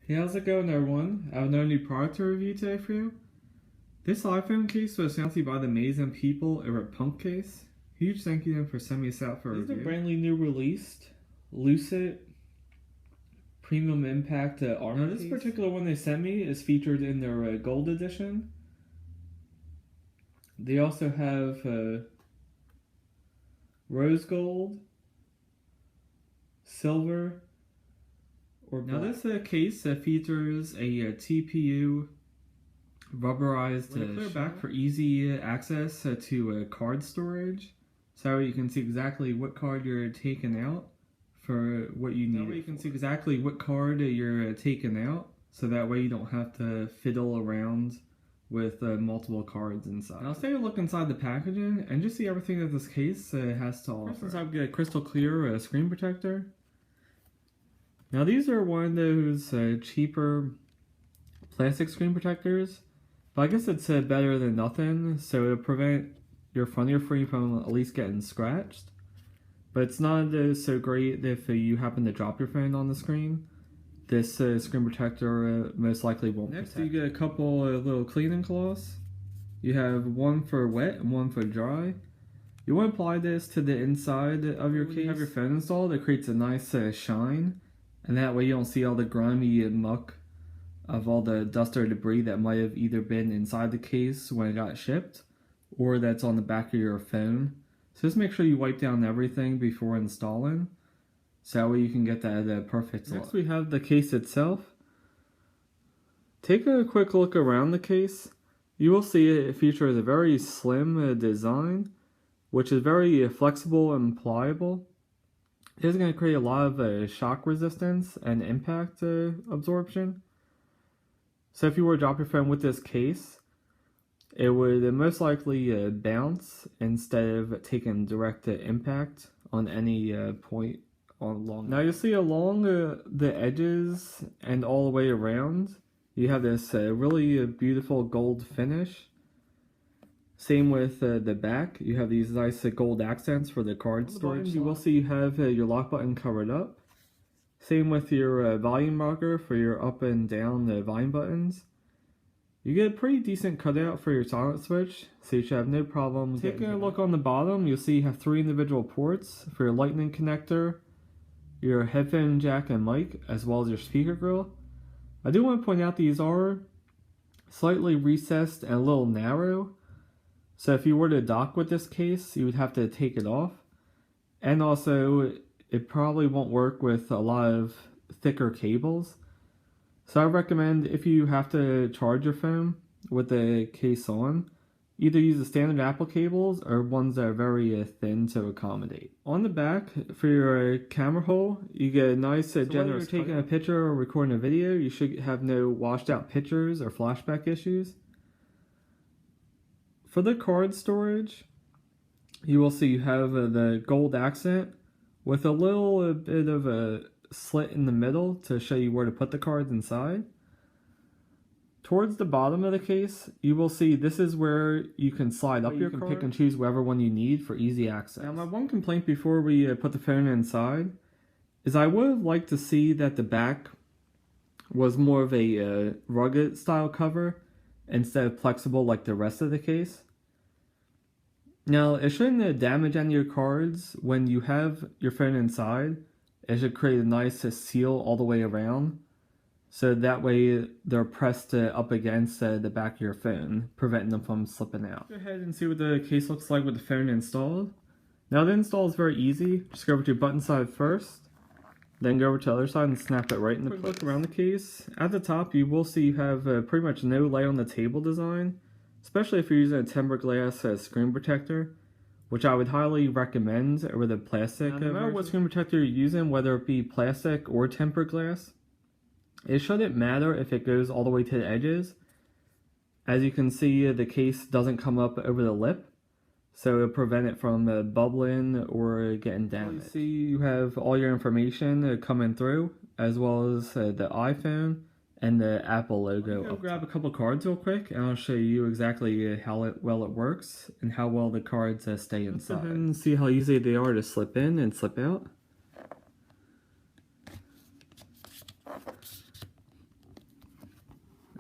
Hey, how's it going, everyone? I have another new product to review today for you. This iPhone case was sent to you by the amazing people over at Punkcase. Huge thank you to them for sending me this out for a review. This is a brand new released Lucid Premium Impact armor case. This particular one they sent me is featured in their gold edition. They also have rose gold, silver, or black. Now this case features a TPU rubberized clear back for easy access to card storage. So you can see exactly what card you're taking out for what you need. That way you can see exactly what card you're taking out, so that way you don't have to fiddle around with multiple cards inside. Now let's take a look inside the packaging and just see everything that this case has to offer. First, inside we get a crystal clear screen protector. Now these are one of those cheaper plastic screen protectors, but I guess it's better than nothing, so it'll prevent your front of your screen from at least getting scratched. But it's not so great if you happen to drop your phone on the screen. This screen protector most likely won't protect. Next you get a couple little cleaning cloths. You have one for wet and one for dry. You want to apply this to the inside of your case. When you have your phone installed, it creates a nice shine. And that way you don't see all the grimy muck of all the dust or debris that might have either been inside the case when it got shipped, or that's on the back of your phone. So just make sure you wipe down everything before installing, so that way you can get that perfect look. Next we have the case itself. Take a quick look around the case. You will see it features a very slim design, which is very flexible and pliable. It is going to create a lot of shock resistance and impact absorption. So if you were to drop your phone with this case, it would most likely bounce instead of taking direct impact on any point along. Now you'll see along the edges and all the way around, you have this really beautiful gold finish. Same with the back, you have these nice gold accents for the card storage. You will see you have your lock button covered up. Same with your volume rocker for your up and down volume buttons. You get a pretty decent cutout for your silent switch, so you should have no problem. Taking a look on the bottom, you'll see you have 3 individual ports for your lightning connector, your headphone jack and mic, as well as your speaker grill. I do want to point out these are slightly recessed and a little narrow. So if you were to dock with this case, you would have to take it off. And also, it probably won't work with a lot of thicker cables. So I recommend if you have to charge your phone with the case on, either use the standard Apple cables or ones that are very thin to accommodate. On the back, for your camera hole, you get a nice generous. Whether you're taking a picture or recording a video, you should have no washed out pictures or flashback issues. For the card storage, you will see you have the gold accent with a little bit of a slit in the middle to show you where to put the cards inside. Towards the bottom of the case, you will see this is where you can slide up your card. You can pick and choose whatever one you need for easy access. Now my one complaint before we put the phone inside is I would have liked to see that the back was more of a rugged style cover instead of flexible like the rest of the case. Now, it shouldn't damage any of your cards when you have your phone inside. It should create a nice seal all the way around, so that way they're pressed up against the back of your phone, preventing them from slipping out. Go ahead and see what the case looks like with the phone installed. Now the install is very easy. Just go over to your button side first, then go over to the other side and snap it right into place. Look around the case. At the top, you will see you have pretty much no light on the table design, especially if you're using a tempered glass screen protector, which I would highly recommend over the plastic. No matter what screen protector you're using, whether it be plastic or tempered glass, it shouldn't matter if it goes all the way to the edges. As you can see, the case doesn't come up over the lip, so it'll prevent it from bubbling or getting damaged. You see you have all your information coming through, as well as the iPhone and the Apple logo. I'll grab a couple cards real quick and I'll show you exactly how well it works and how well the cards stay inside. Let's go ahead and see how easy they are to slip in and slip out.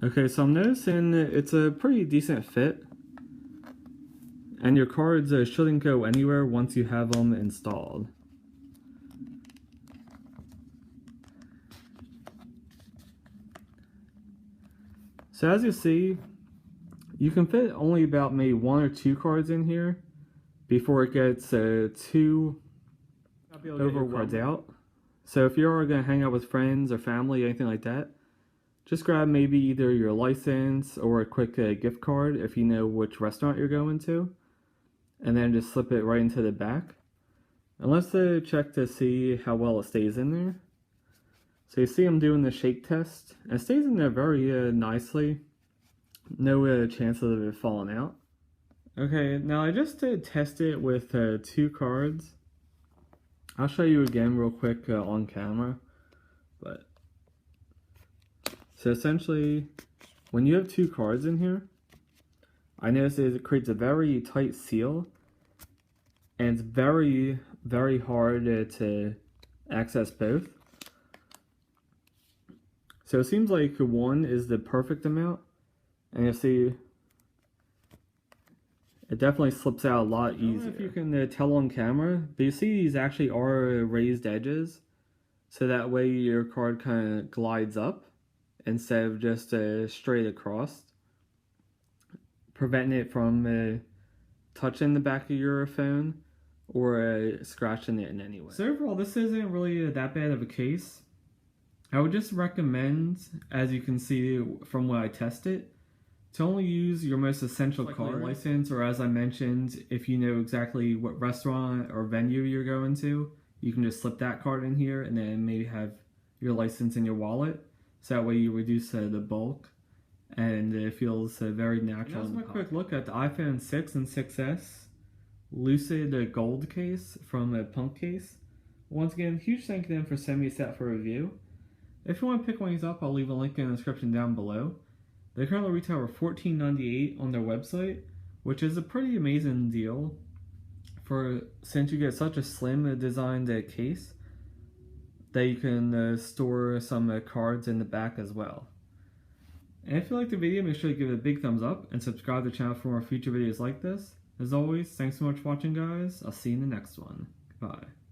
Okay, so I'm noticing it's a pretty decent fit, and your cards shouldn't go anywhere once you have them installed. So as you see, you can fit only about maybe 1 or 2 cards in here before it gets too over cards out. So if you're going to hang out with friends or family, anything like that, just grab maybe either your license or a quick gift card if you know which restaurant you're going to, and then just slip it right into the back. And let's check to see how well it stays in there. So you see I'm doing the shake test, and it stays in there very nicely. No chance of it falling out. Okay, now I just test it with 2 cards. I'll show you again real quick on camera. But so essentially, when you have 2 cards in here, I notice it creates a very tight seal, and it's very, very hard to access both. So it seems like 1 is the perfect amount, and you'll see it definitely slips out a lot easier. I don't know if you can tell on camera, but you see these actually are raised edges, so that way your card kind of glides up instead of just straight across, preventing it from touching the back of your phone or scratching it in any way. So overall, this isn't really that bad of a case. I would just recommend, as you can see from what I tested, to only use your most essential card license, or as I mentioned, if you know exactly what restaurant or venue you're going to, you can just slip that card in here and then maybe have your license in your wallet. So that way you reduce the bulk and it feels very natural. That's my quick look at the iPhone 6 and 6S Lucid Gold case from Punkcase. Once again, huge thank you to them for sending me a set for review. If you want to pick one of these up, I'll leave a link in the description down below. They currently retail for $14.98 on their website, which is a pretty amazing deal since you get such a slim designed case that you can store some cards in the back as well. And if you liked the video, make sure to give it a big thumbs up and subscribe to the channel for more future videos like this. As always, thanks so much for watching, guys. I'll see you in the next one. Goodbye.